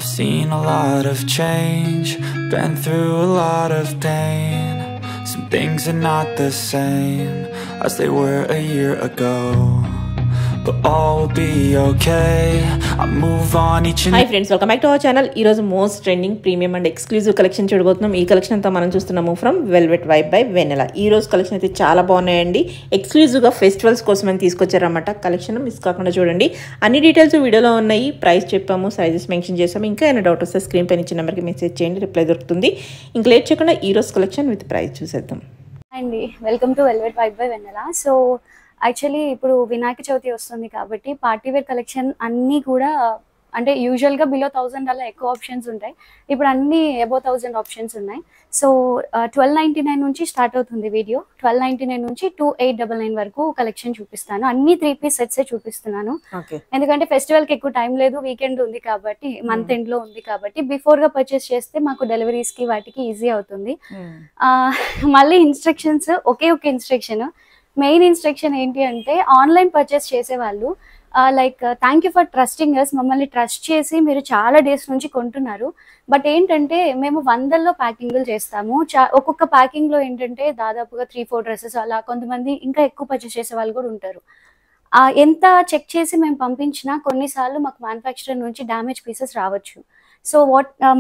I've seen a lot of change, been through a lot of pain. Some things are not the same as they were a year ago, but all will be okay. I move on each and Hi friends, welcome back to our channel. ఈ రోజు most trending premium and exclusive collection చూడబోతున్నాం. ఈ collection అంతా మనం చూస్తున్నాము from velvet vibe by వెనెలా. ఈ రోజు collection అయితే చాలా బాగున్నాయండి. ఎక్స్క్లూజివ్గా ఫెస్టివల్స్ కోసం అని తీసుకొచ్చారన్నమాట. కలెక్షన్ మిస్ కాకుండా చూడండి. అన్ని డీటెయిల్స్ వీడియోలో ఉన్నాయి. ప్రైస్ చెప్పాము, సైజెస్ మెన్షన్ చేసాము. ఇంకా ఏమైనా డౌట్ వస్తే స్క్రీన్ పైన ఇచ్చిన నెంబర్కి మెసేజ్ చేయండి, రిప్లై దొరుకుతుంది. ఇంకా లేట్ చేయకుండా ఈ రోజు కలెక్షన్ విత్ ప్రైస్ చూసేద్దాం. అండి welcome to velvet vibe by Vennela. So actually ఇప్పుడు వినాయక చవితి వస్తుంది కాబట్టి పార్టీ వేర్ కలెక్షన్ అన్నీ కూడా అంటే యూజువల్గా బిలో 1000 అలా ఎక్కువ ఆప్షన్స్ ఉంటాయి. ఇప్పుడు అన్నీ అబౌవ్ 1000 ఆప్షన్స్ ఉన్నాయి. సో 1299 నుంచి స్టార్ట్ అవుతుంది వీడియో. 1299 నుంచి 2899 వరకు కలెక్షన్ చూపిస్తాను. అన్ని 3 పీస్ సెట్సే చూపిస్తున్నాను. ఎందుకంటే ఫెస్టివల్కి ఎక్కువ టైం లేదు, వీకెండ్ ఉంది కాబట్టి, మంత్ ఎండ్లో ఉంది కాబట్టి బిఫోర్గా పర్చేస్ చేస్తే మాకు డెలివరీస్కి వాటికి ఈజీ అవుతుంది. మళ్ళీ ఇన్స్ట్రక్షన్స్ ఒకే ఒక ఇన్స్ట్రక్షన్, మెయిన్ ఇన్స్ట్రక్షన్ ఏంటి అంటే ఆన్లైన్ పర్చేస్ చేసేవాళ్ళు like thank you for trusting us, మమ్మల్ని ట్రస్ట్ చేసి మీరు చాలా డేస్ నుంచి కొంటున్నారు. బట్ ఏంటంటే మేము 100లో ప్యాకింగ్లు చేస్తాము. ఒక్కొక్క ప్యాకింగ్లో ఏంటంటే దాదాపుగా 3-4 డ్రెస్సెస్ అలా, కొంతమంది ఇంకా ఎక్కువ పర్చేస్ చేసే వాళ్ళు కూడా ఉంటారు. ఎంత చెక్ చేసి మేము పంపించినా కొన్నిసార్లు మాకు మ్యానుఫ్యాక్చరర్ నుంచి డ్యామేజ్ పీసెస్ రావచ్చు. సో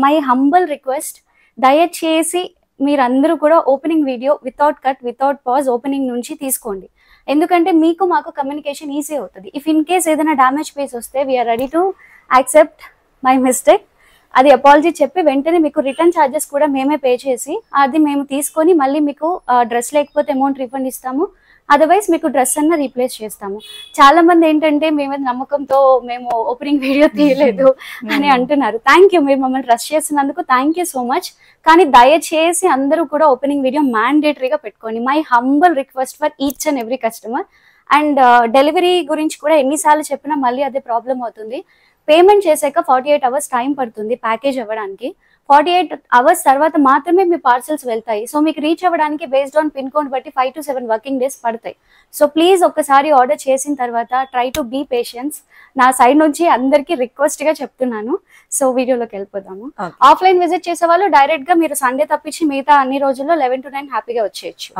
మై హంబల్ రిక్వెస్ట్, దయచేసి మీరందరూ కూడా opening video without cut without pause opening నుంచి తీసుకోండి. ఎందుకంటే మీకు మాకు కమ్యూనికేషన్ ఈజీ అవుతుంది. ఇఫ్ ఇన్ కేస్ ఏదైనా డ్యామేజ్ పీస్ వస్తే we are ready to accept my mistake. అది అపాలజీ చెప్పి వెంటనే మీకు రిటర్న్ ఛార్జెస్ కూడా మేమే పే చేసి అది మేము తీసుకొని మళ్ళీ మీకు డ్రెస్ లేకపోతే అమౌంట్ రిఫండ్ ఇస్తాము, అదర్వైజ్ మీకు డ్రెస్ అన్న రీప్లేస్ చేస్తాము. చాలా మంది ఏంటంటే మేము నమ్మకంతో మేము ఓపెనింగ్ వీడియో తీయలేదు అని అంటున్నారు. థ్యాంక్ యూ, మీరు మమ్మల్ని ట్రస్ట్ చేసినందుకు థ్యాంక్ యూ సో మచ్. కానీ దయచేసి అందరూ కూడా ఓపెనింగ్ వీడియో మ్యాండేటరీగా పెట్టుకోండి. My humble request for each and every customer. And delivery గురించి కూడా ఎన్నిసార్లు చెప్పినా మళ్ళీ అదే ప్రాబ్లం అవుతుంది. పేమెంట్ చేశాక 48 hours టైం పడుతుంది ప్యాకేజ్ అవ్వడానికి. 48 hours తర్వాత మాత్రమే మీ పార్సల్స్ వెళ్తాయి. సో మీకు రీచ్ అవ్వడానికి బేస్డ్ ఆన్ పిన్ కోడ్ బట్టి 5 to 7 వర్కింగ్ డేస్ పడతాయి. సో ప్లీజ్ ఒక్కసారి ఆర్డర్ చేసిన తర్వాత ట్రై టు బీ పేషెన్స్. నా సైడ్ నుంచి అందరికీ రిక్వెస్ట్గా చెప్తున్నాను. సో వీడియోలోకి వెళ్ళిపోదాము. ఆఫ్లైన్ విజిట్ చేసే వాళ్ళు డైరెక్ట్ గా మీరు సండే తప్పించి మిగతా అన్ని రోజుల్లో 11 to 9 హ్యాపీగా వచ్చేయచ్చు.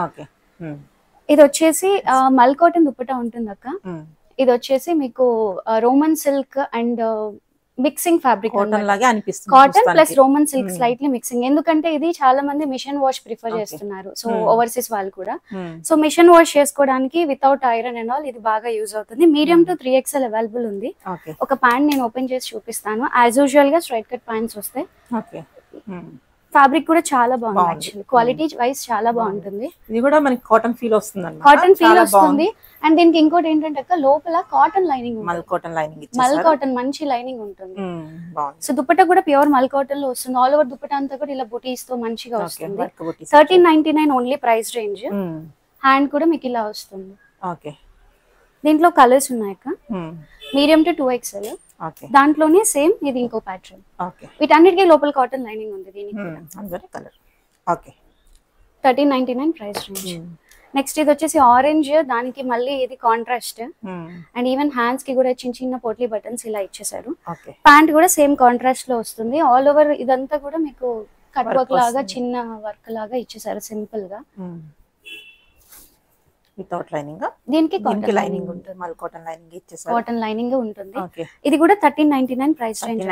ఇది వచ్చేసి మల్ కాటన్ దుప్పటా ఉంటుంది అక్క. ఇది వచ్చేసి మీకు Roman silk and mixing fabric, cotton plus Roman silk slightly mixing. ఎందుకంటే ఇది చాలా మంది మిషన్ వాష్ ప్రిఫర్ చేస్తున్నారు, సో ఓవర్సీస్ వాళ్ళు కూడా. సో మిషన్ వాష్ చేసుకోవడానికి వితౌట్ ఐరన్ అండ్ ఆల్ ఇది బాగా యూజ్ అవుతుంది. మీడియం టు 3XL అవైలబుల్ ఉంది. ఒక ప్యాంట్ నేను ఓపెన్ చేసి చూపిస్తాను. యాజ్ యూజువల్ గా స్ట్రైట్ కట్ ప్యాంట్స్ వస్తాయి. ఫ్యాబ్రిక్ కూడా చాలా బాగుంది, యాక్చువల్లీ క్వాలిటీ వైస్ చాలా బాగుంటుంది. ఇది కూడా మనకి కాటన్ ఫీల్ వస్తుంది, కాటన్ ఫీల్ వస్తుంది. అండ్ దీనికి ఇంకోటి ఏంటంటే లోపల కాటన్ లైనింగ్, మల్ కాటన్ మంచి లైనింగ్ ఉంటుంది. సో దుపట్టా కూడా ప్యూర్ మల్ కాటన్ లో వస్తుంది. ఆల్ ఓవర్ దుపట్టా అంతా కూడా ఇలా బుటీస్ తో మంచిగా వస్తుంది. 1399 ఓన్లీ ప్రైస్ రేంజ్. హ్యాండ్ కూడా మీకు ఇలా వస్తుంది. దీంట్లో కలర్స్ ఉన్నాయి అక్క, మీడియం టు 2XL. దాంట్లోనే సేమ్ ఇది ఇంకో ప్యాటర్న్. వీటన్నిటికీ లోపల కాటన్ లైనింగ్ ఉంది. దీనికి 1399 ప్రైస్ రేంజ్. నెక్స్ట్ ఇది వచ్చేసి ఆరెంజ్, దానికి మళ్ళీ ఇది కాంట్రాస్ట్. అండ్ ఈవెన్ హ్యాండ్స్ కి కూడా చిన్న చిన్న పోట్లీ బటన్స్ ఇలా ఇచ్చేసారు. ప్యాంట్ కూడా సేమ్ కాంట్రాస్ట్ లో వస్తుంది. ఆల్ ఓవర్ ఇదంతా కూడా మీకు కట్ వర్క్ లాగా చిన్న వర్క్ లాగా ఇచ్చేసారు సింపుల్ గా. వితౌట్ లైనింగ్, దీనికి కాటన్ లైనింగ్ ఉంటుంది, మల్ కాటన్ లైనింగ్ ఇచ్చేసారు. కాటన్ లైనింగ్ ఉంటుంది. ఇది కూడా 1399 price range.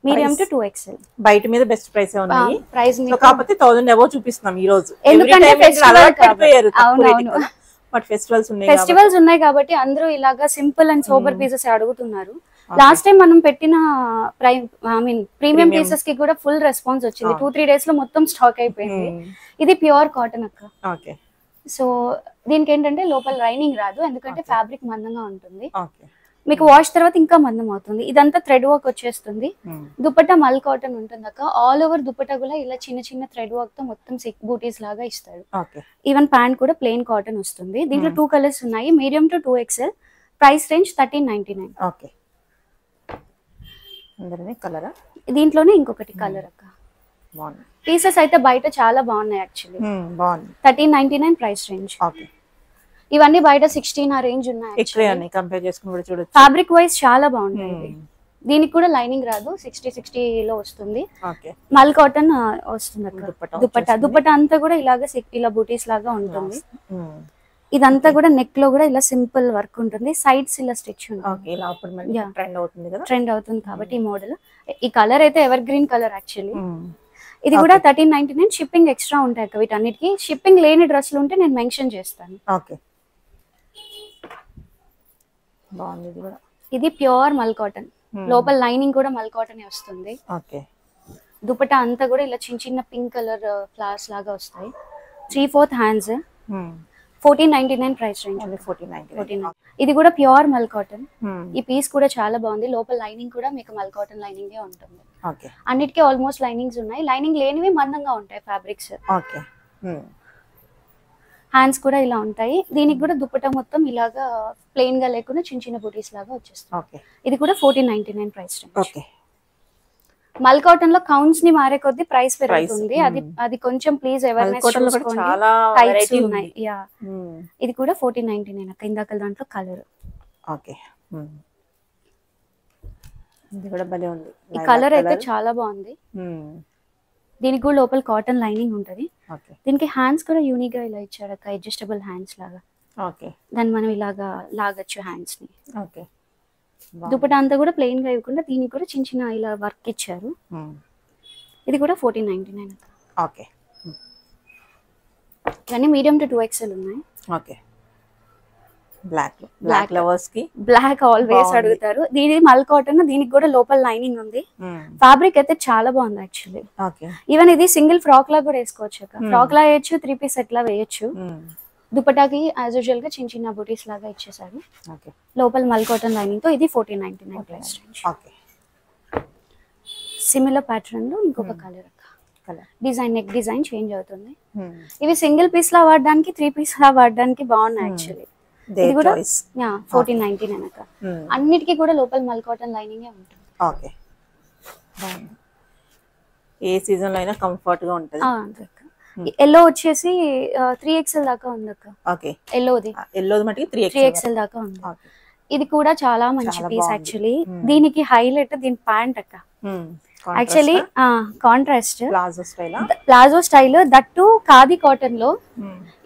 Medium to 2XL. బయట మీద బెస్ట్ ప్రైస్ ఉన్నాయి. ప్రైస్ కాకపోతే 1000 అబౌవ్ చూపిస్తున్నాం ఈ రోజు, ఎందుకంటే బట్ ఫెస్టివల్స్ ఉన్నాయి కాబట్టి అందరూ ఇలాగా సింపుల్ అండ్ సోబర్ పీసెస్ అడుగుతున్నారు. లాస్ట్ టైం మనం పెట్టిన ప్రీమియం పీసెస్ కి కూడా ఫుల్ రెస్పాన్స్ వచ్చింది. 2-3 days లో మొత్తం స్టాక్ అయిపోయింది. ఇది ప్యూర్ కాటన్ అక్క. సో దీనికి ఏంటంటే లోపల లైనింగ్ రాదు, ఎందుకంటే ఫ్యాబ్రిక్ మందంగా ఉంటుంది. మీకు వాష్ తర్వాత ఇంకా మందం అవుతుంది. ఇదంతా థ్రెడ్ వర్క్ వచ్చేస్తుంది. దుపట్టా మల్ కాటన్ ఉంటుంది అక్క. ఆల్ ఓవర్ దుపట్టా కూడా ఇలా చిన్న చిన్న థ్రెడ్ వర్క్ తో మొత్తం బూటీస్ లాగా ఇస్తాడు. ఈవెన్ ప్యాంట్ కూడా ప్లెయిన్ కాటన్ వస్తుంది. దీంట్లో 2 కలర్స్ ఉన్నాయి, medium to 2XL. Price range 1399. దీంట్లోనే ఇంకొకటి కలర్ అక్క. పీసెస్ అయితే బయట చాలా బాగున్నాయి యాక్చువల్లీ. 1399 price range. ఇవన్నీ బయట 16 ఆ రేంజ్ ఉన్నాయి. కంపేర్ చేసుకుని కూడా చూడొచ్చు. ఫ్యాబ్రిక్ వైస్ చాలా బాగుంటాయి. దీనికి కూడా లైనింగ్ రాదు, 60-60లో వస్తుంది. ఓకే మల్ కాటన్ వస్తుంది అక్క. దుపట్టా దుపట్టా అంతా కూడా ఇలాగా ఇలా బూటీస్ లాగా ఉంటుంది. ఇదంతా కూడా నెక్ లో కూడా ఇలా సింపుల్ వర్క్ ఉంటుంది, సైడ్స్ ఇలా స్టిచ్ ఉంటుంది. ఇలా అప్పుడు మళ్ళీ ట్రెండ్ అవుతుంది కదా, ట్రెండ్ అవుతుంది కాబట్టి ఈ మోడల్. ఈ కలర్ అయితే ఎవర్ గ్రీన్ కలర్ యాక్చువల్లీ. ఇది కూడా 1399, షిప్పింగ్ ఎక్స్ట్రా ఉంటాయి అక్క వీటన్నిటికి. షిప్పింగ్ లేని డ్రెస్సులు ఉంటే నేను మెన్షన్ చేస్తాను. ఓకే బాగుంది ఇది కూడా. ఇది ప్యూర్ మల్ కాటన్, లోపల లైనింగ్ కూడా మల్ కాటన్ వస్తుంది. ఓకే దుపట్టా అంతా కూడా ఇలా చిన్న చిన్న పింక్ కలర్ ఫ్లవర్స్ లాగా వస్తాయి. 3/4 హ్యాండ్స్, 1499 ప్రైస్ రేంజ్. 1499. ఇది కూడా ప్యూర్ మల్ కాటన్. ఈ పీస్ కూడా చాలా బాగుంది, లోపల లైనింగ్ కూడా మీకు మల్ కాటన్ లైనింగ్ ఉంటుంది. అన్నిటికీ ఆల్మోస్ట్ లైనింగ్స్ ఉన్నాయి, లైనింగ్ లేనివి మందంగా ఉంటాయి ఫ్యాబ్రిక్స్. హ్యాండ్స్ కూడా ఇలా ఉంటాయి. దీనికి కూడా దుపట్టా మొత్తం ఇలాగా ప్లెయిన్ గా లేకుండా చిన్న చిన్న బూటీస్ లాగా వచ్చేస్తుంది. ఇది కూడా 1499 ప్రైస్ రేంజ్. మల్ కాటన్ లో కౌంట్స్ ని మారే కొద్దీ ప్రైస్ పెరుగుతుంది. అది కొంచెం ప్లీజ్ అవేర్నెస్ చూసుకోండి. టైప్స్ ఉన్నాయి. యా ఇది కూడా 1499 అక్క. ఇందాక దాంట్లో కలర్. ఓకే ఇది కూడా భలే ఉంది. ఈ కలర్ అయితే చాలా బాగుంది. దీనికి కూడా లోపల కాటన్ లైనింగ్ ఉంటది. దీనికి హ్యాండ్స్ కూడా యూనిక్ గా ఇలా ఇచ్చారు అక్క, అడ్జస్టబుల్ హ్యాండ్స్ లాగా. దాన్ని మనం ఇలాగా లాగచ్చు హ్యాండ్స్ ని. దుపట్టా అంతా కూడా ప్లెయిన్ గా ఇవ్వకుండా దీనికి కూడా చిన్న చిన్న ఇలా వర్క్ ఇచ్చారు. ఇది కూడా 1499 అక్క. ఓకే ఇవన్నీ మీడియం టు 2XL ఉన్నాయి. ఓకే బ్లాక్ లవర్స్ కి బ్లాక్ ఆల్వేస్ అడుగుతారు. దీని మల్ కాటన్, దీనికి కూడా లోపల లైనింగ్ ఉంది. ఫ్యాబ్రిక్ అయితే చాలా బాగుంది యాక్చువల్లీ. ఈవెన్ ఇది సింగిల్ ఫ్రాక్ లా కూడా వేసుకోవచ్చు అక్క. ఫ్రాక్ లా వేయచ్చు, 3 పీస్ సెట్ లా వేయచ్చు. దుపట్టాకి యాజ్ యూజువల్ గా చిన్న చిన్న బూటీస్ లాగా ఇచ్చేసారు. లోపల మల్ కాటన్ లైనింగ్ తో. ఇది 1499 ప్రైస్ రేంజ్. సిమిలర్ ప్యాటర్న్ లో ఇంకొక కలర్ అక్క. డిజైన్ నెక్ డిజైన్ చేంజ్ అవుతుంది. ఇవి సింగిల్ పీస్ లా వాడడానికి, 3 పీస్ లా వాడడానికి బాగున్నాయి యాక్చువల్లీ. ఇది కూడా 1499 అక్క. అన్నిటికీ కూడా లోపల మల్ కాటన్ లైనింగ్ ఉంటుంది. ఓకే ఏ సీజన్ లో అయినా కంఫర్ట్ గా ఉంటుంది. ఎల్లో వచ్చేసి 3XL దాకా ఉంది అక్క. ఓకే ఎల్లోది మటుకు 3XL దాకా ఉంది. ఇది కూడా చాలా మంచి పీస్ యాక్చువల్లీ. దీనికి హైలైట్ దీని ప్యాంట్ అక్క. Actually contrast palazzo style, that khadi cotton లో.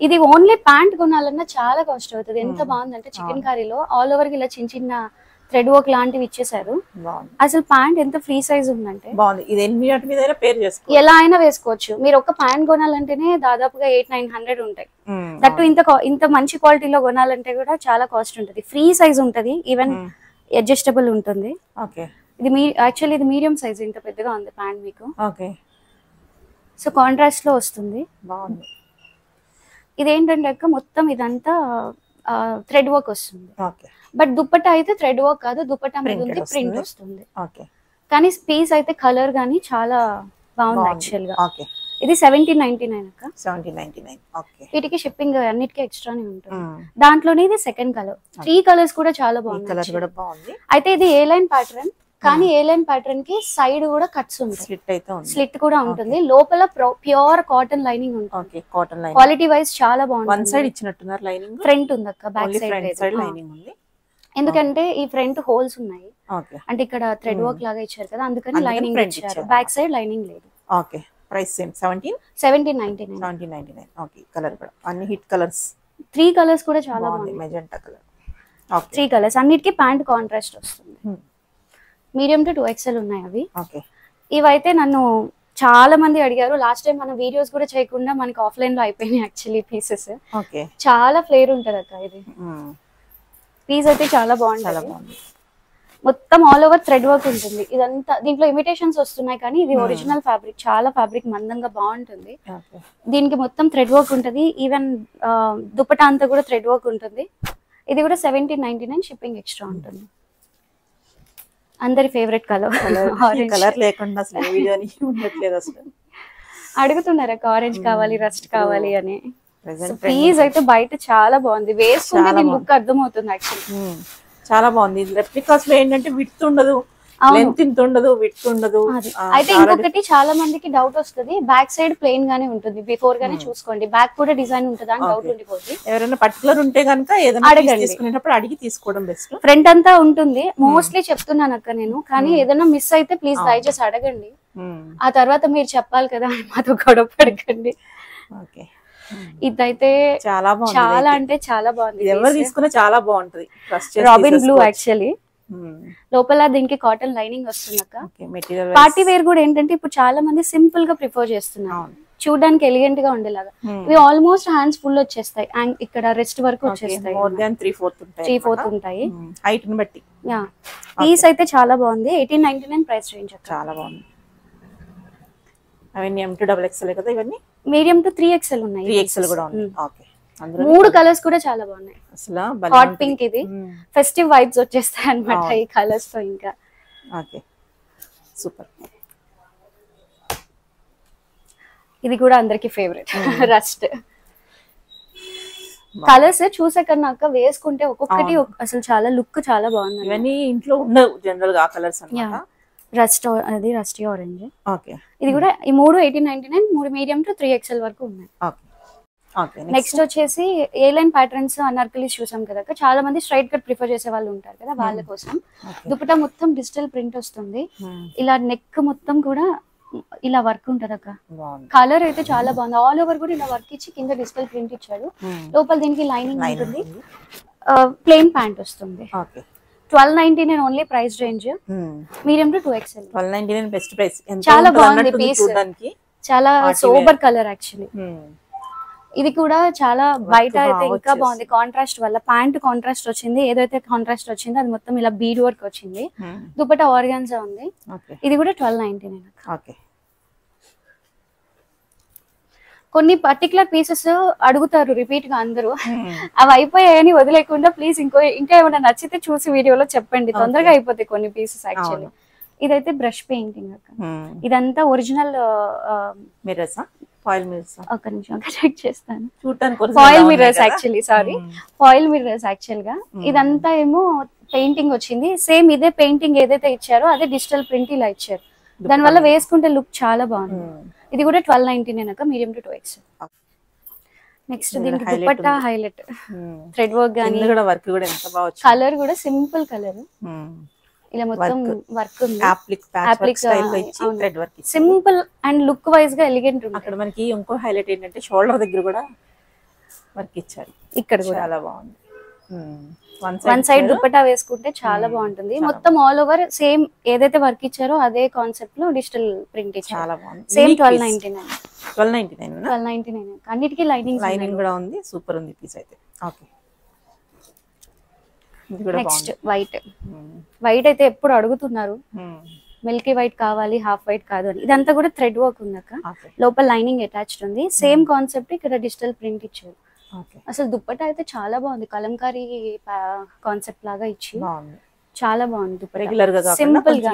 ఇది ఓన్లీ ప్యాంట్ కొనాలన్నా చాలా కాస్ట్ అవుతుంది. ఎంత బాగుందంటే చికెన్ కర్రీలో ఆల్ ఓవర్ ఇలా చిన్న చిన్న థ్రెడ్ వర్క్ లాంటివి ఇచ్చేసారు. అసలు ప్యాంట్ ఎంత ఫ్రీ సైజ్ ఉందంటే ఎలా అయినా వేసుకోవచ్చు. మీరు ఒక ప్యాంట్ కొనాలంటేనే దాదాపుగా 800-900 ఉంటాయి. దట్టు ఇంత మంచి క్వాలిటీలో కొనాలంటే కూడా చాలా కాస్ట్ ఉంటుంది. ఫ్రీ సైజ్ ఉంటది, ఈవెన్ అడ్జస్టబుల్ ఉంటుంది. ఇది యాక్చువల్లీ ఇది మీడియం సైజ్, ఇంత పెద్దగా ఉంది ప్యాంట్ మీకు. సో కాంట్రాస్ట్ లో వస్తుంది. ఇదేంటంటే అక్క మొత్తం ఇదంతా థ్రెడ్ వర్క్ వస్తుంది. బట్ దుపట్టా అయితే థ్రెడ్ వర్క్ కాదు, దుపట్టా మీద ఉంది ప్రింట్ వస్తుంది. కానీ పీస్ అయితే కలర్ గానీ చాలా బాగుంది యాక్చువల్ గా. ఇది 1799 అక్క. 1799. వీటికి షిప్పింగ్ అన్నిటికీ ఎక్స్ట్రానే ఉంటుంది. దాంట్లోనే ఇది సెకండ్ కలర్. 3 కలర్స్ కూడా చాలా బాగుంది. అయితే ఇది ఏ లైన్ ప్యాటర్న్, కానీ ఏ లైన్ ప్యాటర్న్ కి సైడ్ కూడా కట్స్ ఉంటాయి, స్లిట్ కూడా ఉంటుంది. లోపల ప్యూర్ కాటన్ లైనింగ్ ఉంటుంది. క్వాలిటీ వైజ్ చాలా బాగుంటుంది. ఫ్రంట్ ఉంది అక్క, బ్యాక్ సైడ్ లైనింగ్ ఉంది. ఎందుకంటే ఈ ఫ్రంట్ హోల్స్ ఉన్నాయి, అంటే ఇక్కడ థ్రెడ్ వర్క్ లాగా ఇచ్చారు కదా, అందుకని లైనింగ్ ఇచ్చారు. బ్యాక్ సైడ్ లైనింగ్ లేదు. Okay price same 1799. Okay colour కూడా అన్ని హిట్ కలర్స్. 3 కలర్స్ కూడా చాలా బాగుంది. Magenta colour. 3 కలర్స్ అన్నిటికీ ప్యాంట్ కాంట్రాస్ట్ వస్తుంది. మీడియం టు 2XL ఉన్నాయి అవి. ఇవైతే నన్ను చాలా మంది అడిగారు. లాస్ట్ టైం మన వీడియోస్ కూడా చేయకుండా మనకి ఆఫ్లైన్ లో అయిపోయినాయి యాక్చువల్లీ పీసెస్. చాలా ఫ్లేర్ ఉంటది అక్క. ఇది పీస్ అయితే చాలా బాగుంటుంది. మొత్తం ఆల్ ఓవర్ థ్రెడ్ వర్క్ ఉంటుంది. ఇదంతా దీంట్లో ఇమిటేషన్స్ వస్తున్నాయి, కానీ ఇది ఒరిజినల్ ఫ్యాబ్రిక్. చాలా ఫ్యాబ్రిక్ మందంగా బాగుంటుంది. దీనికి మొత్తం థ్రెడ్ వర్క్ ఉంటుంది. ఈవెన్ దుపట్టా అంతా కూడా థ్రెడ్ వర్క్ ఉంటుంది. ఇది కూడా 1799, షిప్పింగ్ ఎక్స్ట్రా ఉంటుంది. అందరి ఫేవరెట్ కలర్ లేకుండా అడుగుతున్నారు ఆరెంజ్ కావాలి, రస్ట్ కావాలి అని. పీస్ అయితే బయట చాలా బాగుంది, వేసుకుంటే లుక్ అర్థమవుతుంది యాక్చువల్లీ. చాలా బాగుంది. రెప్లికాస్ లో ఏంటంటే విడ్త్ ఉండదు, లెంత్ ఇంత ఉండదు, విడ్త్ ఉండదు. అయితే ఇంకొకటి చాలా మందికి డౌట్ వస్తుంది, బ్యాక్ సైడ్ ప్లెయిన్ గానే ఉంటుంది, బిఫోర్ గానే చూసుకోండి, బ్యాక్ కూడా డిజైన్ ఉంటుందా అని డౌట్ ఉండిపోతుంది. ఎవరైనా పర్టికులర్ ఉంటే కనుక ఏదైనా తీసుకునేటప్పుడు అడిగి తీసుకోవడం బెస్ట్. ఫ్రంట్ అంతా ఉంటుంది మోస్ట్లీ చెప్తున్నాను అక్క నేను, కానీ ఏదైనా మిస్ అయితే ప్లీజ్ దయచేసి అడగండి, ఆ తర్వాత మీరు చెప్పాలి కదా అని మాతో గొడవ పడకండి. ఇదైతే చాలా అంటే చాలా బాగుంది, ఎవరు తీసుకున్నా చాలా బాగుంటది. రాబిన్ బ్లూ యాక్చువల్లీ, లోపల దీనికి కాటన్ లైనింగ్ వస్తుంది అక్క. పార్టీ వేర్ కూడా ఏంటంటే ఇప్పుడు చాలా మంది సింపుల్ గా ప్రిఫర్ చేస్తున్నారు, చూడడానికి ఎలిగెంట్ గా ఉండేలాగా. ఇవి ఆల్మోస్ట్ హ్యాండ్స్ ఫుల్ వచ్చేస్తాయి, ఇక్కడ రెస్ట్ వరకు వచ్చేస్తాయి, 3/4 ఉంటాయి హైట్ ని బట్టి. పీస్ అయితే చాలా బాగుంది, 1899 ప్రైస్ రేంజ్. చాలా బాగుంది. అవన్నీ M to XXL కదా, ఇవన్నీ మీడియం టు 3XL ఉన్నాయి, 3XL కూడా ఉంది. ఓకే, 3 కలర్స్ కూడా చాలా బాగున్నాయి. అసలు హాట్ పింక్, ఇది ఫెస్టివ్ వైబ్స్ వచ్చేస్తాయి అన్నమాట ఈ కలర్స్ తో. ఇంకా ఓకే సూపర్. ఇది కూడా అందరికి ఫేవరెట్ రస్ట్ కలర్స్. చూసే కన్నా అక్క వేసుకుంటే ఒక్కొక్కటి అసలు చాలా లుక్ చాలా బాగుంది. ఇవన్నీ ఇంట్లో ఉండవు జనరల్ గా కలర్స్ అన్నమాట. రస్ట్, అది రస్టీ ఆరెంజ్. ఓకే, ఇది కూడా ఈ 3 1899, 3 మీడియం టు 3XL వరకు ఉన్నాయి. నెక్స్ట్ వచ్చేసి ఏ లైన్ ప్యాటర్న్స్ అనార్కలీస్ చూసాం కదా, చాలా మంది స్ట్రైట్ కట్ ప్రిఫర్ చేసే వాళ్ళు ఉంటారు కదా, వాళ్ళ కోసం దుపట్టా మొత్తం డిజిటల్ ప్రింట్ వస్తుంది. ఇలా నెక్ మొత్తం కూడా ఇలా వర్క్ ఉంటది అక్క. కలర్ అయితే చాలా బాగుంది, ఆల్ ఓవర్ కూడా ఇలా వర్క్ ఇచ్చి కింద డిజిటల్ ప్రింట్ ఇచ్చాడు. లోపల దీనికి లైనింగ్ ఉంటుంది, ప్లెయిన్ ప్యాంట్ వస్తుంది. 1299 only price range, medium to 2XL. 1299 best price. చాలా బాగుంది పీస్, చాలా సోబర్ కలర్ యాక్చువల్లీ. ఇది కూడా చాలా బయట అయితే ఇంకా బాగుంది, కాంట్రాస్ట్ వల్ల. ప్యాంట్ కాంట్రాస్ట్ వచ్చింది, ఏదైతే కాంట్రాస్ట్ వచ్చిందో అది మొత్తం ఇలా బీడ్ వర్క్ వచ్చింది. దుపట్టా ఆర్గాన్జా ఉంది, ఇది కూడా 1299. కొన్ని పర్టికులర్ పీసెస్ అడుగుతారు రిపీట్ గా అందరూ, అవి అయిపోయాయని వదిలేకుండా ప్లీజ్ ఇంకా ఏమైనా నచ్చితే చూసి వీడియోలో చెప్పండి, తొందరగా అయిపోతాయి కొన్ని పీసెస్ యాక్చువల్లీ. ఇదైతే బ్రష్ పెయింటింగ్ అక్క, ఇదంతా ఒరిజినల్ మిర్రర్స్, ఫాయిల్ మిర్రర్స్. ఒక నిమిషం చెక్ చేస్తాను, foil mirrors actually, sorry foil mirrors actual గా. ఇదంతా ఏమో పెయింటింగ్ వచ్చింది, సేమ్ ఇదే పెయింటింగ్ ఏదైతే ఇచ్చారో అదే డిజిటల్ ప్రింట్ ఇలా ఇచ్చారు, దాని వల్ల వేసుకుంటే లుక్ చాలా బాగుంది. ఇది కూడా 1299 అక్క, మీడియం టు 2XL. నెక్స్ట్ దీనికి దుపట్టా హైలైట్, థ్రెడ్ వర్క్ గానీ వర్క్ కూడా ఎంత బాగా, కలర్ కూడా సింపుల్ కలర్, ఇలా మొత్తం వర్క్ ఉంది, సింపుల్ అండ్ లుక్ వైజ్ గా ఎలిగెంట్ ఉంది. అక్కడ మనకి ఇంకో హైలైట్ ఏంటంటే షోల్డర్ దగ్గర కూడా వర్క్ ఇచ్చారు, ఇక్కడ కూడా చాలా బాగుంది. వన్ సైడ్ దుపట్టా వేసుకుంటే చాలా బాగుంటుంది, మొత్తం ఆల్ ఓవర్ సేమ్ ఏదైతే వర్క్ ఇచ్చారో అదే కాన్సెప్ట్ లో డిజిటల్ ప్రింట్ ఇచ్చారు. చాలా బాగుంది, సేమ్ 1299. 1299 అన్నిటికీ లైనింగ్ కూడా ఉంది, సూపర్ ఉంది పీస్ అయితే. ఓకే, నెక్స్ట్ వైట్ అయితే ఎప్పుడు అడుగుతున్నారు, మిల్కీ వైట్ కావాలి, హాఫ్ వైట్ కాదు అని. ఇదంతా కూడా థ్రెడ్ వర్క్ ఉంది అక్క, లోపల లైనింగ్ అటాచ్డ్ ఉంది, సేమ్ కాన్సెప్ట్ ఇక్కడ డిజిటల్ ప్రింట్ ఇచ్చారు. అసలు దుపట్టా అయితే చాలా బాగుంది, కలంకారీ కాన్సెప్ట్ లాగా ఇచ్చి చాలా బాగుంది దుపట్టా. రెగ్యులర్ గా సింపుల్ గా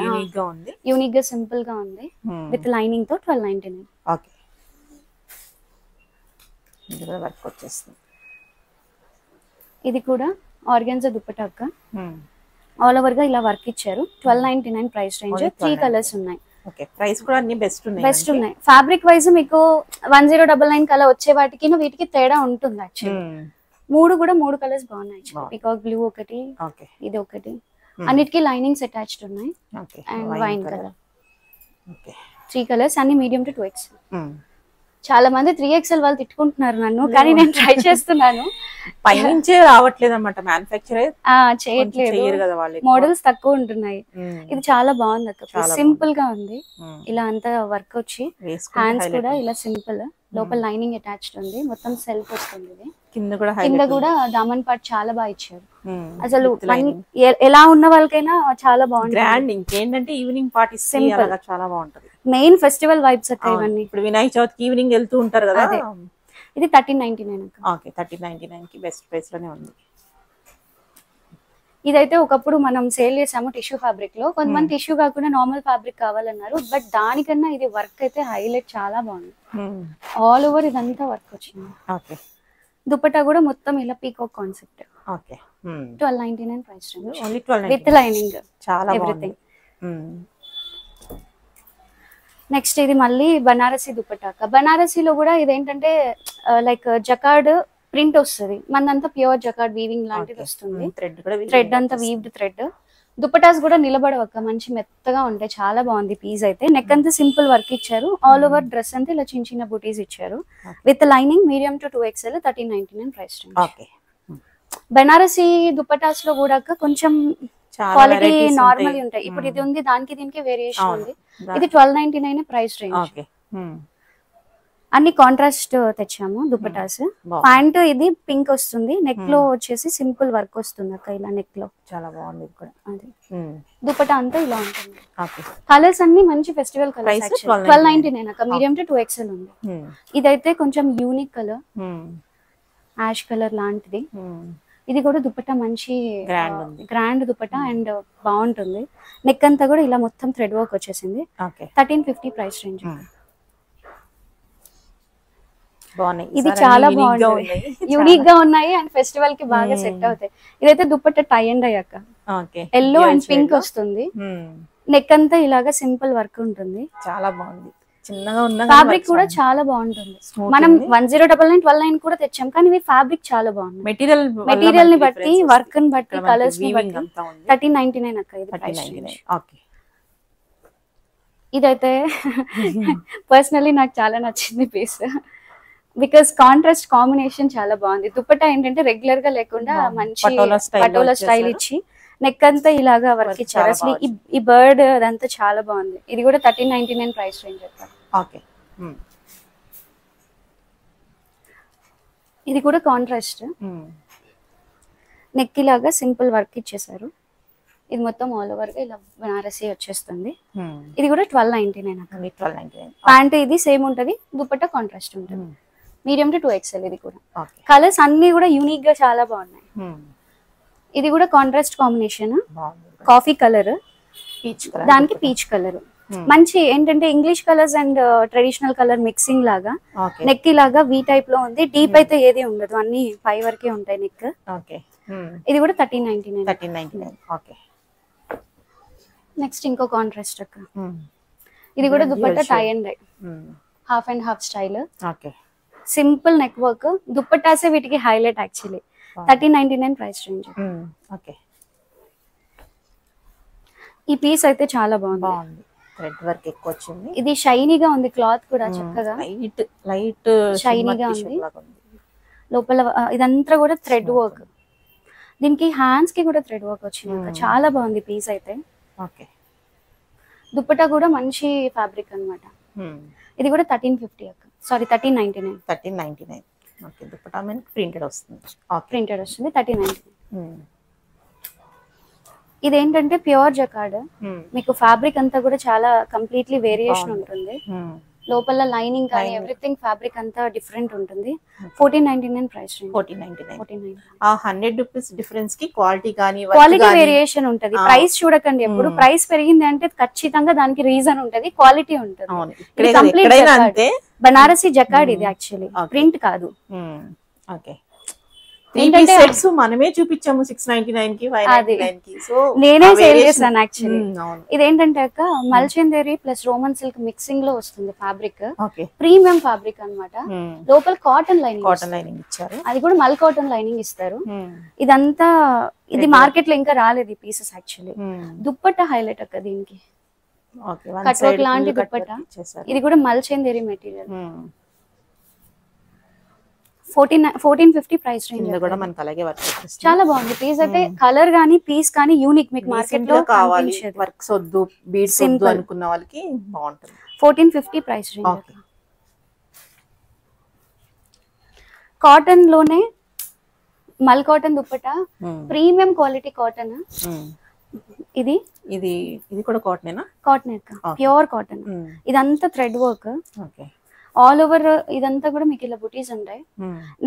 యూనిక్ గా సింపుల్ గా ఉంది, విత్ లైనింగ్ తో 1299. ఓకే, ఇది కూడా వర్క్ వచ్చేస్తుంది. ఇది కూడా ఆర్గాన్జా దుపట్టా అక్క, ఆల్ ఓవర్ గా ఇలా వర్క్ ఇచ్చారు. 1299 ప్రైస్ రేంజ్, 3 కలర్స్ ఉన్నాయి. ఓకే, ప్రైస్ కూడా అన్ని బెస్ట్ ఉన్నాయి. ఫ్యాబ్రిక్ వైజ్ మీకు 1099 కలర్ వచ్చే వాటికి వీటికి తేడా ఉంటుంది యాక్చువల్లీ. 3 కలర్స్ బాగున్నాయి, పీకాక్ బ్లూ ఒకటి, ఇది ఒకటి, అన్నిటికీ లైనింగ్స్ అటాచ్డ్ ఉన్నాయి, అండ్ వైన్ కలర్. 3 కలర్స్ అన్ని మీడియం టు 2XL. చాలా మంది 3XL వాళ్ళు తిట్టుకుంటున్నారు నన్ను, కానీ నేను ట్రై చేస్తున్నాను. పైనుంచే రావట్లేదు అన్నమాట, మ్యానుఫ్యాక్చరర్ చేయట్లేదు, మోడల్స్ తక్కువ ఉంటున్నాయి. ఇది చాలా బాగుంది అక్క, సింపుల్ గా ఉంది, ఇలా అంతా వర్క్ వచ్చి హ్యాండ్స్ కూడా ఇలా సింపుల్, లోపల లైనింగ్ అటాచ్డ్ ఉంది, మొత్తం సెల్ఫ్ వస్తుంది. ఇది కింద కూడా దామన్ పార్ట్ చాలా బాగా ఇచ్చారు, అసలు ఎలా ఉన్న వాళ్ళకైనా చాలా బాగుంది. గ్రాండ్ ఇంకేంటంటే ఈవినింగ్ పార్టీ సింపుల్ చాలా బాగుంటది, మెయిన్ ఫెస్టివల్ వైబ్స్ అక్క ఇవన్నీ. ఇప్పుడు వినాయక చవితికి ఈవినింగ్ వెళ్తూ ఉంటారు కదా. ఇది 1399. ఓకే, 1399 కి బెస్ట్ ప్రైస్ లోనే ఉంది. ఇదైతే ఒకప్పుడు మనం సేల్ చేసాము టిష్యూ ఫ్యాబ్రిక్ లో, కొంతమంది టిష్యూ కాకుండా నార్మల్ ఫ్యాబ్రిక్ కావాలన్నారు, బట్ దానికన్నా ఇది వర్క్ అయితే హైలైట్, చాలా బాగుంది. ఆల్ ఓవర్ ఇదంతా వర్క్ వచ్చింది. ఓకే, దుపట్టా కూడా మొత్తం ఇలా peacock concept. Okay, 1299 price range, only 1299 with lining, చాలా ఎవ్రీథింగ్. నెక్స్ట్ ఇది మళ్ళీ బనారసి దుపట్టా అక్క. బనారసీలో కూడా ఇదేంటంటే లైక్ జకార్డ్ ప్రింట్ వస్తుంది, మనదంతా ప్యూర్ జకార్డ్ వీవింగ్ లాంటిది వస్తుంది. థ్రెడ్ అంతా వీవ్డ్ థ్రెడ్. దుపటాస్ కూడా నిలబడవక్క, మంచి మెత్తగా ఉంటాయి, చాలా బాగుంది పీస్ అయితే. నెక్ అంతా సింపుల్ వర్క్ ఇచ్చారు, ఆల్ ఓవర్ డ్రెస్ అంతా ఇలా చిన్న చిన్న బూటీస్ ఇచ్చారు with lining. Medium to 2XL 1399 price range. Banarasi dupattas లో కూడా కొంచెం క్వాలిటీ నార్మల్ ఉంటాయి. ఇప్పుడు ఇది ఉంది, దానికి దీనికి వేరియేషన్ ఉంది. ఇది 1299 ప్రైస్ రేంజ్. అన్ని కాంట్రాస్ట్ తెచ్చాము దుపటాస్. ప్యాంట్ ఇది పింక్ వస్తుంది, నెక్ లో వచ్చేసి సింపుల్ వర్క్ వస్తుంది అక్క, ఇలా నెక్ లో చాలా బాగుంది ఇక్కడ. అది దుపటా అంతా ఇలా ఉంటుంది. కలర్స్ అన్ని మంచి ఫెస్టివల్ కలర్స్. 1299 అక్క, మీడియం టు 2XL ఉంది. ఇదైతే కొంచెం యూనిక్ కలర్, యాష్ కలర్ లాంటిది. ఇది కూడా దుపట్టా మంచి గ్రాండ్ దుపట్టా అండ్ బాగుంటుంది. నెక్ అంతా కూడా ఇలా మొత్తం థ్రెడ్ వర్క్ వచ్చేసింది. 1350 ప్రైస్ రేంజ్. ఇది చాలా బాగుంది, యూనిక్ గా ఉన్నాయి అండ్ ఫెస్టివల్ కి బాగా సెట్ అవుతాయి. ఇదైతే దుపట్టా టై అండ్ అయ్యాక ఎల్లో అండ్ పింక్ వస్తుంది. నెక్ అంతా ఇలాగా సింపుల్ వర్క్ ఉంటుంది, చాలా బాగుంది. చిన్నగా ఉన్న ఫ్యాబ్రిక్ కూడా చాలా బాగుంటుంది. మనం 1099 1299 కూడా తెచ్చాం, కానీ ఇవి ఫ్యాబ్రిక్ చాలా బాగుంది. మెటీరియల్ ని బట్టి, వర్క్ ని బట్టి, కలర్స్ ని బట్టి 1399 అక్క ఇది ప్రైస్ రేంజ్. ఇదైతే పర్సనలీ నాకు చాలా నచ్చింది పీస్, బికాస్ కాంట్రాస్ట్ కాంబినేషన్ చాలా బాగుంది. దుపట్టా ఏంటంటే రెగ్యులర్ గా లేకుండా మంచి పటోలా స్టైల్ ఇచ్చి నెక్ అంతా ఇలాగా వర్క్ ఇచ్చారు. అసలు ఈ బర్డ్ అదంతా చాలా బాగుంది. ఇది కూడా 1399 ప్రైస్ రేంజ్. ఇది కూడా కాంట్రాస్ట్, నెక్ ఇలాగా సింపుల్ వర్క్ ఇచ్చేసారు. ఇది మొత్తం ఆల్ ఓవర్ గా ఇలా బనారసి వచ్చేస్తుంది. ఇది కూడా 1299. ప్యాంట్ ఇది సేమ్ ఉంటది, దుపట్టా కాంట్రాస్ట్ ఉంటుంది. Medium to 2XL. ఇది కూడా కలర్స్ అన్ని కూడా యూనిక్ గా చాలా బాగున్నాయి. ఇది కూడా కాంట్రాస్ట్ కాంబినేషన్, కాఫీ కలర్ దానికి పీచ్ కలర్. మంచి ఏంటంటే English colours and traditional colour mixing లాగా. నెక్ ఇలాగా వి టైప్ లో ఉంది, డీప్ అయితే ఏది ఉండదు, అన్ని పై వరకే ఉంటాయి నెక్. ఇది కూడా 1399. నెక్స్ట్ ఇంకో కాంట్రాస్ట్ అక్క. ఇది కూడా dupatta tie and dye, half and half style, simple neck work. దుపట్టాసే వీటికి హైలైట్ యాక్చువల్లీ. 1399 price range. ఈ పీస్ అయితే చాలా బాగుంది, థ్రెడ్ వర్క్ ఎక్కువ వచ్చింది. ఇది షైనీగా ఉంది, క్లాత్ కూడా చక్కగా లైట్ షైనీగా ఉంది. లోపల ఇదంతా కూడా థ్రెడ్ వర్క్, దీనికి హ్యాండ్స్ కి కూడా థ్రెడ్ వర్క్ వచ్చింది. చాలా బాగుంది పీస్ అయితే. దుపట్టా కూడా మంచి ఫ్యాబ్రిక్ అన్నమాట. ఇది కూడా 1350 అక్క, సారీ 1399. ఓకే, దుపట్టా మనకి ప్రింటెడ్ వస్తుంది. 1399. ఇదేంటంటే ప్యూర్ జకార్డ్, మీకు ఫ్యాబ్రిక్ అంతా కూడా చాలా కంప్లీట్లీ వేరియేషన్ ఉంటుంది. లోపల లైనింగ్ కానీ ఎవ్రీథింగ్ ఫ్యాబ్రిక్ అంతా డిఫరెంట్ ఉంటుంది. 1499 ప్రైస్ రేంజ్. 1499. ఆ 100 రూపీస్ డిఫరెన్స్ కి క్వాలిటీ వేరియేషన్ ఉంటది. ప్రైస్ చూడకండి ఎప్పుడు, ప్రైస్ పెరిగింది అంటే ఖచ్చితంగా దానికి రీజన్ ఉంటది, క్వాలిటీ ఉంటది. కంప్లీట్ బనారసి జకార్డ్ ఇది యాక్చువల్లీ, ప్రింట్ కాదు. మనమే చూపించాము 699 కి, 599 కి. సో నేనే సేల్ చేస్తాను యాక్చువల్లీ. ఇదేంటంటే అక్క మల్చందేరి ప్లస్ రోమన్ సిల్క్ మిక్సింగ్ లో వస్తుంది ఫ్యాబ్రిక్. ప్రీమియం ఫ్యాబ్రిక్ అన్నమాట. లోపల కాటన్ లైనింగ్ ఇచ్చారు, అది కూడా మల్ కాటన్ లైనింగ్ ఇస్తారు. ఇదంతా ఇది మార్కెట్ లో ఇంకా రాలేదు ఈ పీసెస్ యాక్చువల్లీ. దుపట్టా హైలైట్ అక్క దీనికి, కట్ వర్క్ లాంటి దుపట్టా. ఇది కూడా మల్చందేరి మెటీరియల్. 1450 price range. కూడా మనకి అలాగే వర్క్ చాలా బాగుంది పీస్ అయితే. కలర్ గానీ పీస్ కానీ యూనిక్, మీకు మార్కెట్ లో కావాలి వర్క్స్ వద్దు, బీడ్స్ వద్దు అనుకున్న వాళ్ళకి బాగుంటుంది. 1450 ప్రైస్ రేంజ్. కాటన్ లోనే mul cotton dupatta, premium quality cotton. ఇది ఇది ఇది కూడా కాటనేనా? Cotton pure cotton. ఇదంతా థ్రెడ్ వర్క్. ఆల్ ఓవర్ ఇదంతా కూడా మీకు ఇలా బుటీస్ ఉంటాయి.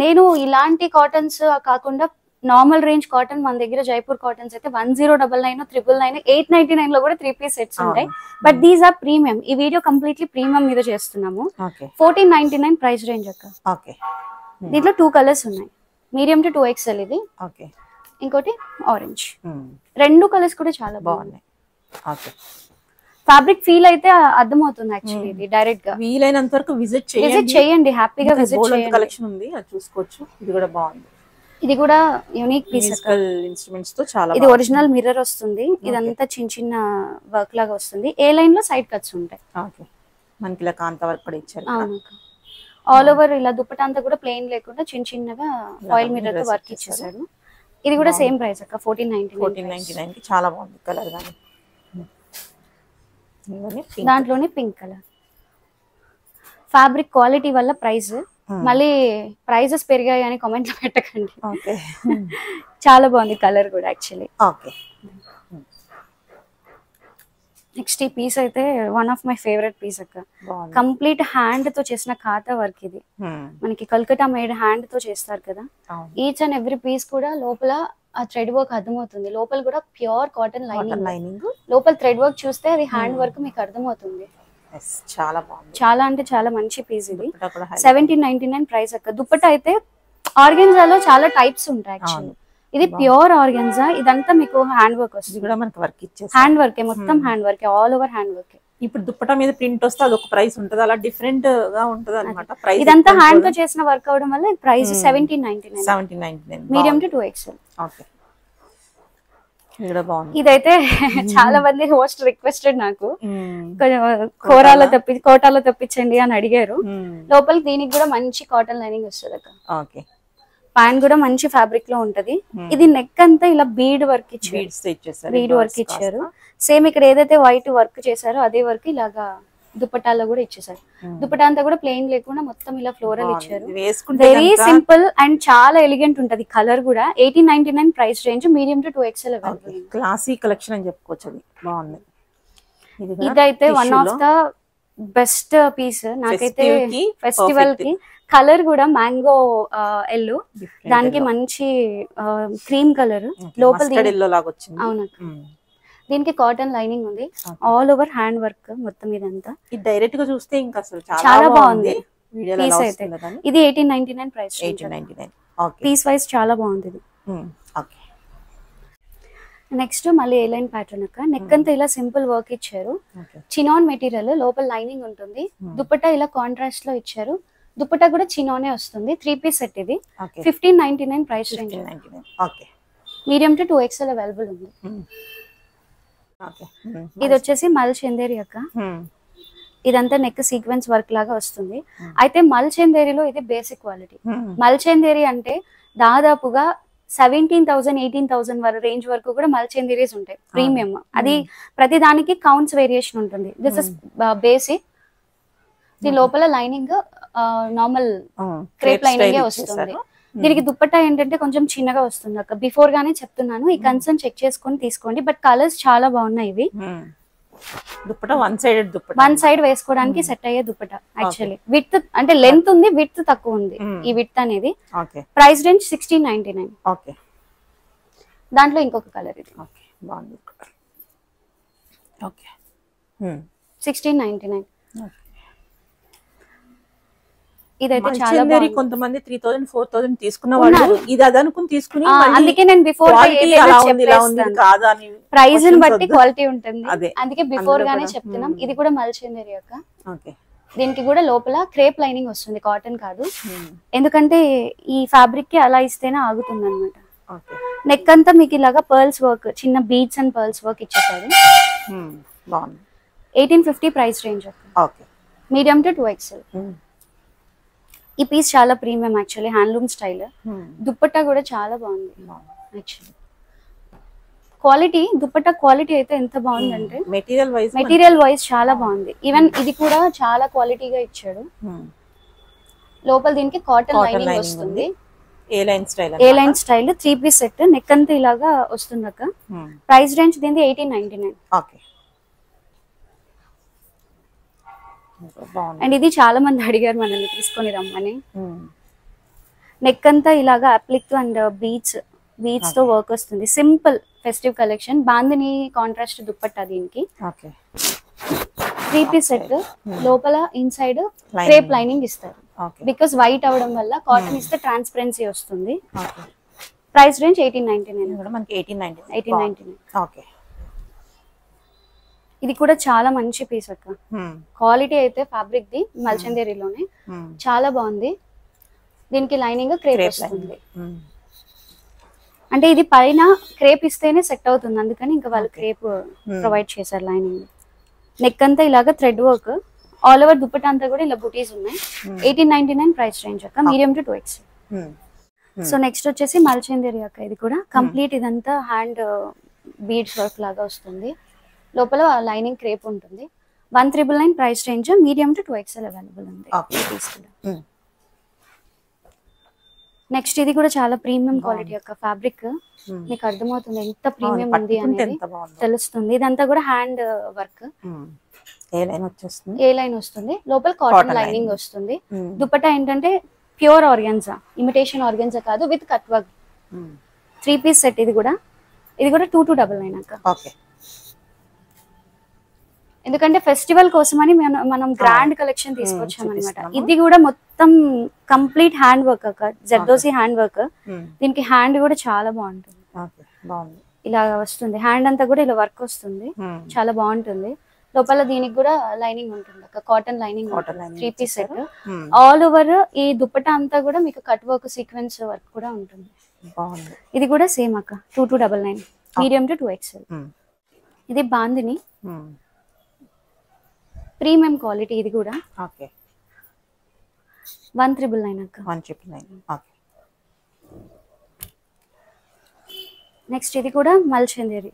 నేను ఇలాంటి కాటన్స్ కాకుండా నార్మల్ రేంజ్ కాటన్ మన దగ్గర జైపూర్ కాటన్స్ అయితే 1099, 999, 899 లో కూడా 3 పీస్ సెట్స్ ఉంటాయి. But these are premium. ఈ వీడియో కంప్లీట్లీ ప్రీమియం మీద చేస్తున్నాము. 1499 ప్రైస్ రేంజ్ అక్క. దీంట్లో 2 కలర్స్ ఉన్నాయి, మీడియం టు 2XL ఇది, ఇంకోటి ఆరెంజ్. 2 కలర్స్ కూడా చాలా బాగున్నాయి. ఫ్యాబ్రిక్ ఫీల్ అయితే అర్థమవుతుంది యాక్చువల్లీ ఇది డైరెక్ట్ గా. వీలైనంత వరకు విజిట్ చేయండి హ్యాపీగా విజిట్ చేయండి. కలెక్షన్ ఉంది అది చూసుకోవచ్చు. ఇది కూడా బాగుంది. ఇది కూడా యూనిక్ పీస్. ఇన్స్ట్రుమెంట్స్ తో చాలా. ఇది ఒరిజినల్ మిర్రర్ వస్తుంది. ఇదంతా చిన్న చిన్న వర్క్ లాగా వస్తుంది. ఏ లైన్ లో సైడ్ కట్స్ ఉంటాయి. ఓకే, మనకి ఇలా కాంత వర్క్ కూడా ఇచ్చారు. ఆల్ ఓవర్ ఇలా దుపట్టా అంతా కూడా ప్లెయిన్ లేకుండా చిన్న చిన్నగా ఫాయిల్ మిర్రర్ తో వర్క్ ఇచ్చేసారు. ఇది కూడా సేమ్ ప్రైస్ అక్క 1499 కి. చాలా బాగుంది కలర్ గాని. దాంట్లోనే పింక్ కలర్. ఫ్యాబ్రిక్ క్వాలిటీ వల్ల ప్రైస్, మళ్ళీ ప్రైజెస్ పెరిగాయి అని కామెంట్ లో పెట్టకండి. చాలా బాగుంది కలర్ కూడా యాక్చువల్లీ. నెక్స్ట్ ఈ పీస్ అయితే one of my favourite piece అక్క. కంప్లీట్ హ్యాండ్ తో చేసిన ఖాతా వర్క్ ఇది. మనకి కల్కటా మేడ్ హ్యాండ్ తో చేస్తారు కదా. ఈచ్ అండ్ ఎవ్రీ పీస్ కూడా లోపల ఆ థ్రెడ్ వర్క్ అర్థమవుతుంది. లోపల కూడా ప్యూర్ కాటన్ లైనింగ్. లోపల థ్రెడ్ వర్క్ చూస్తే అది హ్యాండ్ వర్క్ మీకు అర్థమవుతుంది. చాలా బాగుంది. చాలా అంటే చాలా మంచి పీస్ ఇది. 1799 ప్రైస్ అక్క. దుపట్టా అయితే ఆర్గెన్జాలో చాలా టైప్స్ ఉంటాయి యాక్చువల్లీ. ఇది ప్యూర్ ఆర్గెన్జా. ఇదంతా మీకు హ్యాండ్ వర్క్ వస్తుంది. కూడా మనకి వర్క్ ఇచ్చేసి హ్యాండ్ వర్క్ మొత్తం hand work, all over hand work. ఇప్పుడు దుపట్టా మీద ప్రింట్ వస్తే అది ఒక ప్రైస్ ఉంటది, అలా డిఫరెంట్ గా ఉంటది అన్నమాట. ప్రైస్ ఇదంతా హ్యాండ్ తో చేసిన వర్క్ అవడం వల్ల price 1799 medium to 2XL. Okay, ఇదైతే చాలా మంది హోస్ట్ రిక్వెస్టెడ్ నాకు కోటాలో తప్పించండి అని అడిగారు. లోపల దీనికి కూడా మంచి కాటన్ లైనింగ్ వస్తుంది అక్క. ఓకే, ప్యాంట్ కూడా మంచి ఫ్యాబ్రిక్ లో ఉంటది. ఇది నెక్ అంతా ఇలా బీడ్ వర్క్ ఇచ్చారు. సేమ్ ఇక్కడ ఏదైతే వైట్ వర్క్ చేశారో అదే వర్క్ ఇలాగా దుపట్టాలో కూడా ఇచ్చేసారు. దుపట్టా అంతా కూడా ప్లెయిన్ లేకుండా మొత్తం ఇలా ఫ్లోరల్ ఇచ్చారు. వెరీ సింపుల్ అండ్ చాలా ఎలిగెంట్ ఉంటది. కలర్ కూడా 1899 price range, medium to 2XL available. Classy collection అని చెప్పుకోవచ్చు. అది బాగుంది. ఇదైతే one of the best piece నాకైతే ఫెస్టివల్ కి. కలర్ కూడా మ్యాంగో ఎల్లో, దానికి మంచి క్రీమ్ కలర్ లోపల. అవునక్క, దీనికి కాటన్ లైనింగ్ ఉంది. ఆల్ ఓవర్ హ్యాండ్ వర్క్ మొత్తం. ఇదంతా ఇది డైరెక్ట్ గా చూస్తే ఇంకా అసలు చాలా బాగుంది పీస్ అయితే. ఇది 1899 ప్రైస్. పీస్ వైజ్ చాలా బాగుంది ఇది. నెక్స్ట్ మళ్ళీ ఏ లైన్ ప్యాటర్న్ అక్క. నెక్ అంతా ఇలా సింపుల్ వర్క్ ఇచ్చారు. చినాన్ మెటీరియల్, లోపల లైనింగ్ ఉంటుంది. దుపట్టా ఇలా కాంట్రాస్ట్ లో ఇచ్చారు. దుపట్టా కూడా చినానే వస్తుంది. 3 పీస్ సెట్ ఇది. 1599 price range. Medium to 2XL available ఉంది. ఇది వచ్చేసి మల్ చందేరి అక్క. ఇదంతా నెక్ సీక్వెన్స్ వర్క్ లాగా వస్తుంది. అయితే మల్ చందేరిలో ఇది బేసిక్ క్వాలిటీ. మల్ చందేరి అంటే దాదాపుగా 17,000 18,000 వరకు రేంజ్ వరకు కూడా మల్ చందేరీస్ ఉంటాయి ప్రీమియం. అది ప్రతి దానికి కౌంట్స్ వేరియేషన్ ఉంటుంది. This is basic. దీని లోపల లైనింగ్ నార్మల్ క్రేప్ లైనింగ్ వస్తుంది. దీనికి దుపట్టా ఏంటంటే కొంచెం చిన్నగా వస్తుంది అక్క. బిఫోర్ గానే చెప్తున్నాను, ఈ కన్సర్న్ చెక్ చేసుకొని తీసుకోండి. బట్ కలర్స్ చాలా బాగున్నాయి ఇవి. దుపట్టా వన్ సైడ్ వేసుకోవడానికి సెట్ అయ్యే దుపట్టా. యాక్చువల్లీ విడ్త్ అంటే లెంత్ ఉంది, విడ్త్ తక్కువ ఉంది. ఈ విడ్త్ అనేది ప్రైస్ రేంజ్ 1699. దాంట్లో ఇంకొక కలర్ ఇది. 1699. ఇదైతే చాలా బాగుంది. కొంతమంది 3000 4000 తీసుకున్న వాళ్ళు ఇది అదనుకుని తీసుకుని, అందుకే నేను బిఫోర్ ప్రైస్ ని బట్టి క్వాలిటీ ఉంటుంది. అందుకే బిఫోర్ గానే చెప్తున్నాం. ఇది కూడా మల్ చందేరి యొక్క. దీనికి కూడా లోపల క్రేప్ లైనింగ్ వస్తుంది, కాటన్ కాదు. ఎందుకంటే ఈ ఫ్యాబ్రిక్ కి అలా ఇస్తేనే ఆగుతుంది అనమాట. నెక్ అంతా మీకు ఇలాగా పర్ల్స్ వర్క్, చిన్న బీడ్స్ అండ్ పర్ల్స్ వర్క్ ఇచ్చేసారు. 1850 price range. Medium to 2XL. ఈ పీస్ చాలా premium actually, handloom style. Dupatta కూడా చాలా బాగుంది యాక్చువల్లీ. క్వాలిటీ, దుపట్టా క్వాలిటీ అయితే ఎంత బాగుందంటే మెటీరియల్ వైజ్ చాలా బాగుంది. ఈవెన్ ఇది కూడా చాలా క్వాలిటీగా ఇచ్చాడు. లోపల దీనికి కాటన్ లైనింగ్ వస్తుంది. A line style 3 piece set. Neck అంతా ఇలాగా వస్తుంది అక్క. ప్రైస్ రేంజ్ దీనికి 1899. అండ్ ఇది చాలా మంది అడిగారు మనల్ని తీసుకొని రమ్మని. నెక్ అంతా ఇలాగా అప్లిక్ అండ్ బీడ్స్ తో వర్క్ వస్తుంది. Simple festive collection. Bandhani contrast dupatta దీనికి. 3 పీస్ సెట్. లోపల ఇన్సైడ్ క్రేప్ లైనింగ్ ఇస్తారు. బికాస్ వైట్ అవడం వల్ల కాటన్ ఇస్తే ట్రాన్స్పరెన్సీ వస్తుంది. Price range 1899. ఇది కూడా చాలా మంచి పీస్ అక్క. క్వాలిటీ అయితే ఫ్యాబ్రిక్ ది మల్చందేరిలోనే చాలా బాగుంది. దీనికి లైనింగ్ క్రేప్ వస్తుంది. అంటే ఇది పైన క్రేప్ ఇస్తేనే సెట్ అవుతుంది, అందుకని ఇంకా వాళ్ళు క్రేప్ ప్రొవైడ్ చేశారు లైనింగ్. నెక్ అంతా ఇలాగా thread work, all over dupatta అంతా కూడా ఇలా బుటీస్ ఉన్నాయి. 1899 ప్రైస్ రేంజ్ అక్క, medium to 2X. So next వచ్చేసి మల్చందేరి అక్క. ఇది కూడా కంప్లీట్ ఇదంతా హ్యాండ్ బీడ్స్ వర్క్ లాగా వస్తుంది. లోపల లైనింగ్ క్రేప్ ఉంటుంది. 199 price range, medium to 2XL available ఉంది. నెక్స్ట్ ఇది కూడా చాలా ప్రీమియం క్వాలిటీ యొక్క ఫ్యాబ్రిక్. మీకు అర్థమవుతుంది ఎంత ప్రీమియం ఉంది అనేది తెలుస్తుంది. ఇదంతా కూడా హ్యాండ్ వర్క్. ఏ లైన్ వస్తుంది, లోపల కాటన్ లైనింగ్ వస్తుంది. దుపట్టా ఏంటంటే ప్యూర్ ఆర్గాన్జా, ఇమిటేషన్ ఆర్గాన్జా కాదు, with cut work. 3 piece set. ఇది కూడా 2299 అక్క. ఎందుకంటే ఫెస్టివల్ కోసమని మనం గ్రాండ్ కలెక్షన్ తీసుకొచ్చాం అనమాట. ఇది కూడా మొత్తం కంప్లీట్ హ్యాండ్ వర్క్ అక్క, జర్దోసి హ్యాండ్ వర్క్. దీనికి హ్యాండ్ కూడా చాలా బాగుంటుంది, ఇలా వస్తుంది. హ్యాండ్ అంతా కూడా ఇలా వర్క్ వస్తుంది, చాలా బాగుంటుంది. లోపల దీనికి కూడా లైనింగ్ ఉంటుంది అక్క, cotton lining. 3 piece set. All over ఈ దుపట్టా అంతా కూడా మీకు కట్ వర్క్, సీక్వెన్స్ వర్క్ కూడా ఉంటుంది. ఇది కూడా సేమ్ అక్క, 2299, మీడియం టు 2XL. ఇది బాందిని ప్రీమియం క్వాలిటీ. ఇది కూడా 199 అక్క. 199. నెక్స్ట్ ఇది కూడా మల్చందేరి.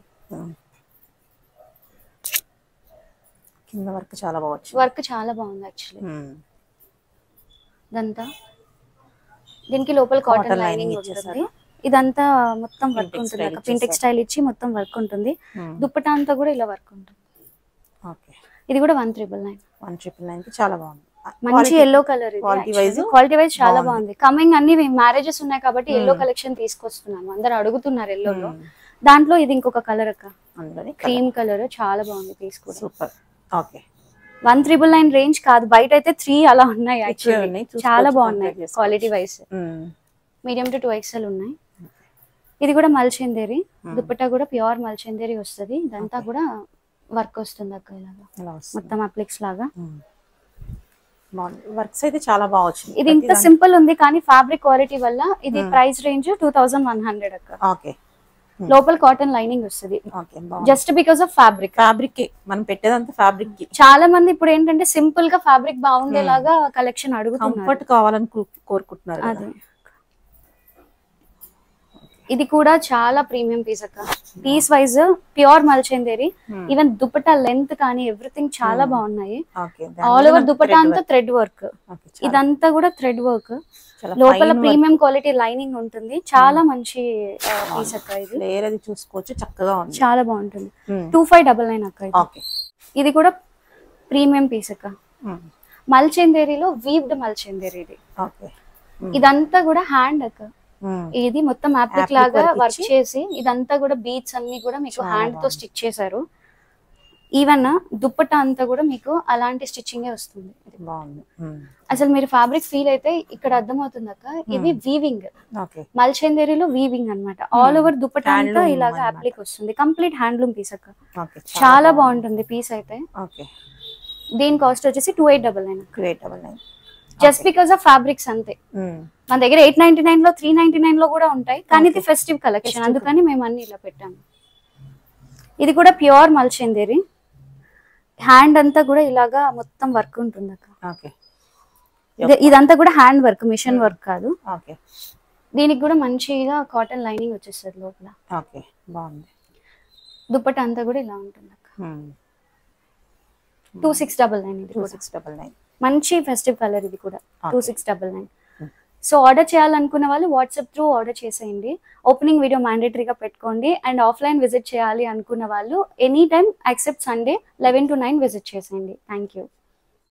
కింద వర్క్ చాలా బాగుంది. వర్క్ చాలా బాగుంది యాక్చువల్లీ. ఇదంతా దీనికి లోపల కాటన్ లైనింగ్ ఉంటుంది. ఇదంతా మొత్తం వర్క్ ఉంటుంది అక్క, పింటెక్ స్టైల్ ఇచ్చి మొత్తం వర్క్ ఉంటుంది. దుపట్టా అంతా కూడా ఇలా వర్క్ ఉంటుంది. ఇది కూడా 199 చాలా బాగుంది. మంచి ఎల్లో కలర్. క్వాలిటీ వైజ్ చాలా బాగుంది. కమింగ్ అన్ని మ్యారేజెస్ ఉన్నాయి కాబట్టి ఎల్లో కలెక్షన్ తీసుకొస్తున్నాము. అందరు అడుగుతున్నారు ఎల్లోలో. దాంట్లో ఇది ఇంకొక కలర్ అక్క, క్రీమ్ కలర్. చాలా బాగుంది పీస్ కూడా. సూపర్. 199 రేంజ్ కాదు, బయట అయితే 3 అలా ఉన్నాయి యాక్చువల్లీ. చాలా బాగున్నాయి quality wise. Medium to 2XL ఉన్నాయి. ఇది కూడా మల్చందేరి. దుపట్టా కూడా ప్యూర్ మల్చందేరి వస్తుంది. ఇదంతా కూడా వర్క్ వస్తుంది అక్క, ఇలాగా మొత్తం అప్లిక్స్ లాగా. వర్క్స్ అయితే చాలా బాగా వచ్చింది. ఇది ఇంత సింపుల్ ఉంది కానీ ఫ్యాబ్రిక్ క్వాలిటీ వల్ల ఇది ప్రైస్ రేంజ్ 2100 అక్క. లోపల కాటన్ లైనింగ్ వస్తుంది, జస్ట్ బికాస్ ఆఫ్ ఫ్యాబ్రిక్. మనం పెట్టేదంతా ఫ్యాబ్రిక్. చాలా మంది ఇప్పుడు ఏంటంటే సింపుల్ గా ఫ్యాబ్రిక్ బాగుండేలాగా కలెక్షన్ అడుగుతున్నారు, కంఫర్ట్ కావాలని కోరుకుంటున్నారు. అదే. ఇది కూడా చాలా ప్రీమియం పీస్ అక్క. పీస్ వైజ్ ప్యూర్ మల్చందేరి. ఈవెన్ దుపట్టా లెంత్ కానీ ఎవ్రీథింగ్ చాలా బాగున్నాయి. ఆల్ ఓవర్ దుపట్టా అంతా థ్రెడ్ వర్క్. ఇదంతా కూడా థ్రెడ్ వర్క్. లోపల ప్రీమియం క్వాలిటీ లైనింగ్ ఉంటుంది. చాలా మంచి పీస్ అక్క. ఇది చూసుకోవచ్చు, చక్కగా ఉంది, చాలా బాగుంటుంది. 2599 అక్క. ఇది కూడా ప్రీమియం పీస్ అక్క. మల్చందేరిలో వీవ్డ్ మల్చందేరి. ఇదంతా కూడా హ్యాండ్ అక్క. ఇది మొత్తం అప్లిక్ లాగా వర్క్ చేసి ఇదంతా కూడా బీట్స్ అన్ని కూడా మీకు హ్యాండ్ తో స్టిచ్ చేశారు. ఈవెన్ దుపట్టా అంతా కూడా మీకు అలాంటి స్టిచ్చింగ్ వస్తుంది. అసలు మీరు ఫ్యాబ్రిక్ ఫీల్ అయితే ఇక్కడ అర్థమవుతుంది అక్క. ఇది వీవింగ్, మల్చందేరిలో వీవింగ్ అన్నమాట. ఆల్ ఓవర్ దుపట్టా అంతా ఇలాగా అప్లిక్ వస్తుంది. కంప్లీట్ హ్యాండ్లూమ్ పీస్ అక్క. చాలా బాగుంటుంది పీస్ అయితే. దీని కాస్ట్ వచ్చేసి 2899. జస్ట్ బికాస్ ఆఫ్ ఫ్యాబ్రిక్స్ అంతే. మన దగ్గర 899 లో 399 లో కూడా ఉంటాయి, కానీ ఇది ఫెస్టివ్ కలెక్షన్ అందుకని మేము అన్ని ఇలా పెట్టాము. ఇది కూడా ప్యూర్ మల్చందేరి. హ్యాండ్ అంతా కూడా ఇలాగా మొత్తం వర్క్ ఉంటుంది అక్క. ఇదంతా కూడా హ్యాండ్ వర్క్, మిషన్ వర్క్ కాదు. దీనికి కూడా మంచిగా కాటన్ లైనింగ్ వచ్చేస్తుంది లోపల. దుపట్టా అంతా కూడా ఇలా ఉంటుంది అక్క. 2699. మంచి ఫెస్టివ్ కలర్ ఇది కూడా. 2699. సో ఆర్డర్ చేయాలనుకున్న వాళ్ళు వాట్సాప్ త్రూ ఆర్డర్ చేసేయండి. ఓపెనింగ్ వీడియో మ్యాండేటరీగా పెట్టుకోండి. అండ్ ఆఫ్లైన్ విజిట్ చేయాలి అనుకున్న వాళ్ళు any time except Sunday 11 to 9 visit చేసేయండి. Thank you.